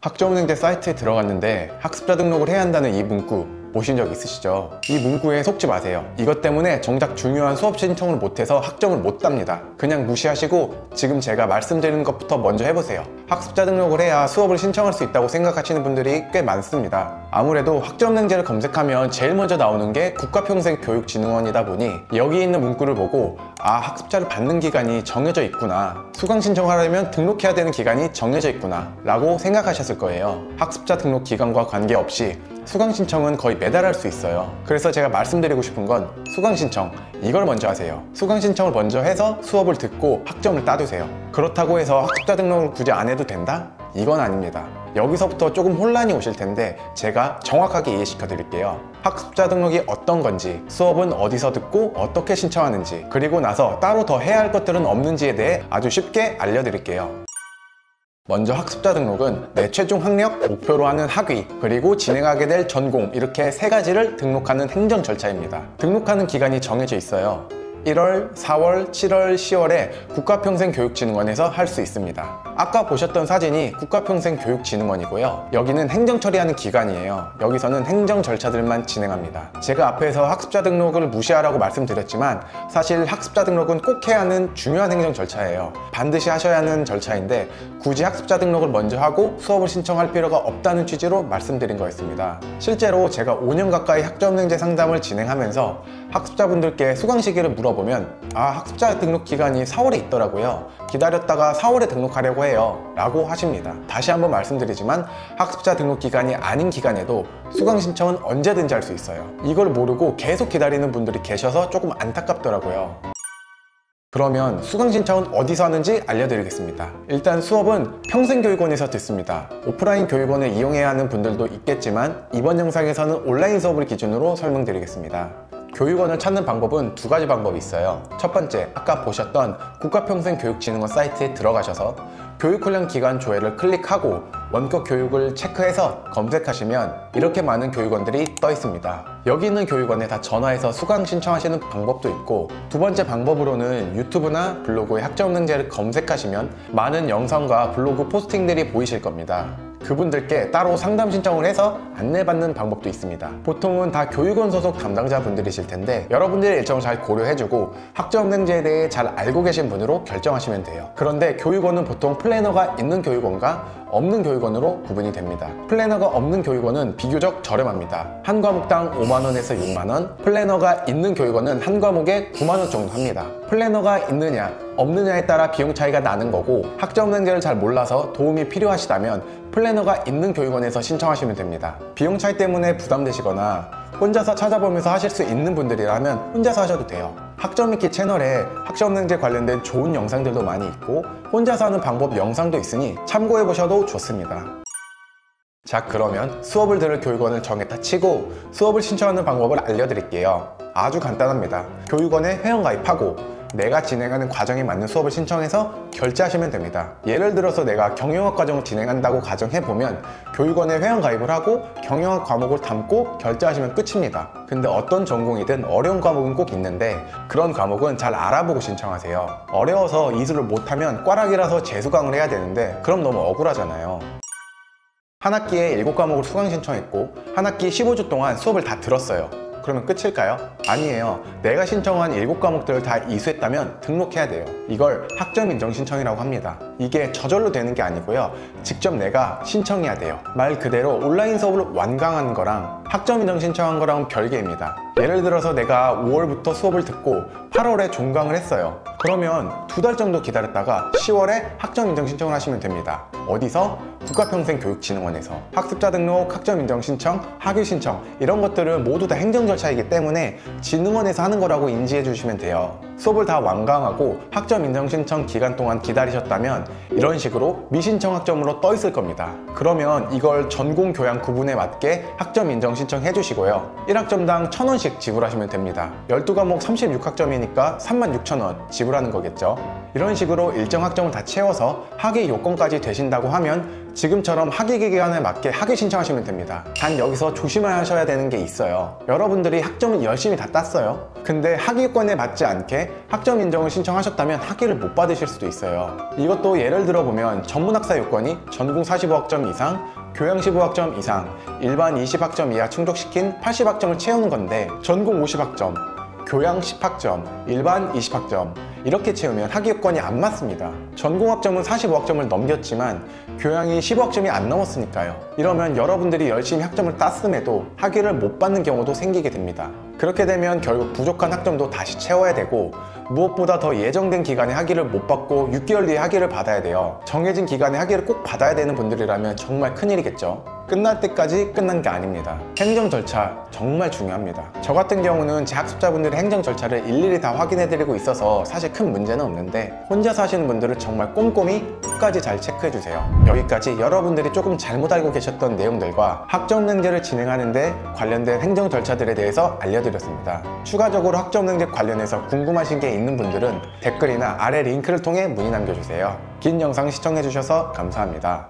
학점은행제 사이트에 들어갔는데 학습자 등록을 해야 한다는 이 문구 보신 적 있으시죠? 이 문구에 속지 마세요. 이것 때문에 정작 중요한 수업 신청을 못해서 학점을 못 땁니다. 그냥 무시하시고 지금 제가 말씀드리는 것부터 먼저 해보세요. 학습자 등록을 해야 수업을 신청할 수 있다고 생각하시는 분들이 꽤 많습니다. 아무래도 학점은행제를 검색하면 제일 먼저 나오는 게 국가평생교육진흥원이다 보니 여기 있는 문구를 보고 아, 학습자를 받는 기간이 정해져 있구나, 수강 신청하려면 등록해야 되는 기간이 정해져 있구나 라고 생각하셨을 거예요. 학습자 등록 기간과 관계없이 수강 신청은 거의 매달 할 수 있어요. 그래서 제가 말씀드리고 싶은 건 수강 신청, 이걸 먼저 하세요. 수강 신청을 먼저 해서 수업을 듣고 학점을 따두세요. 그렇다고 해서 학습자 등록을 굳이 안 해도 된다? 이건 아닙니다. 여기서부터 조금 혼란이 오실 텐데 제가 정확하게 이해시켜 드릴게요. 학습자 등록이 어떤 건지, 수업은 어디서 듣고 어떻게 신청하는지, 그리고 나서 따로 더 해야 할 것들은 없는지에 대해 아주 쉽게 알려드릴게요. 먼저 학습자 등록은 내 최종 학력, 목표로 하는 학위, 그리고 진행하게 될 전공, 이렇게 세 가지를 등록하는 행정 절차입니다. 등록하는 기간이 정해져 있어요. 1월, 4월, 7월, 10월에 국가평생교육진흥원에서 할 수 있습니다. 아까 보셨던 사진이 국가평생교육진흥원이고요. 여기는 행정 처리하는 기관이에요. 여기서는 행정 절차들만 진행합니다. 제가 앞에서 학습자 등록을 무시하라고 말씀드렸지만 사실 학습자 등록은 꼭 해야 하는 중요한 행정 절차예요. 반드시 하셔야 하는 절차인데 굳이 학습자 등록을 먼저 하고 수업을 신청할 필요가 없다는 취지로 말씀드린 거였습니다. 실제로 제가 5년 가까이 학점은행제 상담을 진행하면서 학습자분들께 수강 시기를 물어보면 아, 학습자 등록 기간이 4월에 있더라고요. 기다렸다가 4월에 등록하려고 해요 라고 하십니다. 다시 한번 말씀드리지만 학습자 등록 기간이 아닌 기간에도 수강 신청은 언제든지 할 수 있어요. 이걸 모르고 계속 기다리는 분들이 계셔서 조금 안타깝더라고요. 그러면 수강 신청은 어디서 하는지 알려드리겠습니다. 일단 수업은 평생교육원에서 듣습니다. 오프라인 교육원을 이용해야 하는 분들도 있겠지만 이번 영상에서는 온라인 수업을 기준으로 설명드리겠습니다. 교육원을 찾는 방법은 두 가지 방법이 있어요. 첫 번째, 아까 보셨던 국가평생교육진흥원 사이트에 들어가셔서 교육훈련 기간 조회를 클릭하고 원격 교육을 체크해서 검색하시면 이렇게 많은 교육원들이 떠 있습니다. 여기 있는 교육원에 다 전화해서 수강 신청하시는 방법도 있고, 두 번째 방법으로는 유튜브나 블로그에 학점은행제를 검색하시면 많은 영상과 블로그 포스팅들이 보이실 겁니다. 그분들께 따로 상담 신청을 해서 안내받는 방법도 있습니다. 보통은 다 교육원 소속 담당자분들이실 텐데 여러분들의 일정을 잘 고려해주고 학점은행제에 대해 잘 알고 계신 분으로 결정하시면 돼요. 그런데 교육원은 보통 플래너가 있는 교육원과 없는 교육원으로 구분이 됩니다. 플래너가 없는 교육원은 비교적 저렴합니다. 한 과목당 5만원에서 6만원, 플래너가 있는 교육원은 한 과목에 9만원 정도 합니다. 플래너가 있느냐 없느냐에 따라 비용 차이가 나는 거고, 학점은행제를 잘 몰라서 도움이 필요하시다면 플래너가 있는 교육원에서 신청하시면 됩니다. 비용 차이 때문에 부담되시거나 혼자서 찾아보면서 하실 수 있는 분들이라면 혼자서 하셔도 돼요. 학점읽기 채널에 학점은행제 관련된 좋은 영상들도 많이 있고 혼자서 하는 방법 영상도 있으니 참고해 보셔도 좋습니다. 자, 그러면 수업을 들을 교육원을 정했다 치고 수업을 신청하는 방법을 알려드릴게요. 아주 간단합니다. 교육원에 회원가입하고 내가 진행하는 과정에 맞는 수업을 신청해서 결제하시면 됩니다. 예를 들어서 내가 경영학 과정을 진행한다고 가정해보면 교육원에 회원가입을 하고 경영학 과목을 담고 결제하시면 끝입니다. 근데 어떤 전공이든 어려운 과목은 꼭 있는데 그런 과목은 잘 알아보고 신청하세요. 어려워서 이수를 못하면 꽈락이라서 재수강을 해야 되는데 그럼 너무 억울하잖아요. 한 학기에 7과목을 수강 신청했고 한 학기 15주 동안 수업을 다 들었어요. 그러면 끝일까요? 아니에요. 내가 신청한 7과목들을 다 이수했다면 등록해야 돼요. 이걸 학점 인정 신청이라고 합니다. 이게 저절로 되는 게 아니고요. 직접 내가 신청해야 돼요. 말 그대로 온라인 수업을 완강한 거랑 학점 인정 신청한 거랑은 별개입니다. 예를 들어서 내가 5월부터 수업을 듣고 8월에 종강을 했어요. 그러면 2달 정도 기다렸다가 10월에 학점 인정 신청을 하시면 됩니다. 어디서? 국가평생교육진흥원에서. 학습자 등록, 학점 인정 신청, 학위 신청 이런 것들은 모두 다 행정 절차이기 때문에 진흥원에서 하는 거라고 인지해 주시면 돼요. 수업을 다 완강하고 학점 인정 신청 기간 동안 기다리셨다면 이런 식으로 미신청 학점으로 떠 있을 겁니다. 그러면 이걸 전공 교양 구분에 맞게 학점 인정 신청해 주시고요. 1학점당 1,000원씩 지불하시면 됩니다. 12과목 36학점이니까 36,000원 지불하는 거겠죠. 이런 식으로 일정 학점을 다 채워서 학위 요건까지 되신다고 하면 지금처럼 학위 기간에 맞게 학위 신청하시면 됩니다. 단 여기서 조심하셔야 되는 게 있어요. 여러분들이 학점을 열심히 다 땄어요. 근데 학위 요건에 맞지 않게 학점 인정을 신청하셨다면 학위를 못 받으실 수도 있어요. 이것도 예를 들어보면 전문학사 요건이 전공 45학점 이상, 교양 15학점 이상, 일반 20학점 이하 충족시킨 80학점을 채우는 건데 전공 50학점, 교양 10학점, 일반 20학점 이렇게 채우면 학위 요건이 안 맞습니다. 전공 학점은 45학점을 넘겼지만 교양이 15학점이 안 넘었으니까요. 이러면 여러분들이 열심히 학점을 땄음에도 학위를 못 받는 경우도 생기게 됩니다. 그렇게 되면 결국 부족한 학점도 다시 채워야 되고 무엇보다 더 예정된 기간에 학위를 못 받고 6개월 뒤에 학위를 받아야 돼요. 정해진 기간에 학위를 꼭 받아야 되는 분들이라면 정말 큰일이겠죠. 끝날 때까지 끝난 게 아닙니다. 행정 절차 정말 중요합니다. 저 같은 경우는 제 학습자분들의 행정 절차를 일일이 다 확인해드리고 있어서 사실 큰 문제는 없는데 혼자서 하시는 분들은 정말 꼼꼼히 끝까지 잘 체크해주세요. 여기까지 여러분들이 조금 잘못 알고 계셨던 내용들과 학점능제를 진행하는데 관련된 행정 절차들에 대해서 알려드렸습니다. 추가적으로 학점능제 관련해서 궁금하신 게 있는 분들은 댓글이나 아래 링크를 통해 문의 남겨주세요. 긴 영상 시청해주셔서 감사합니다.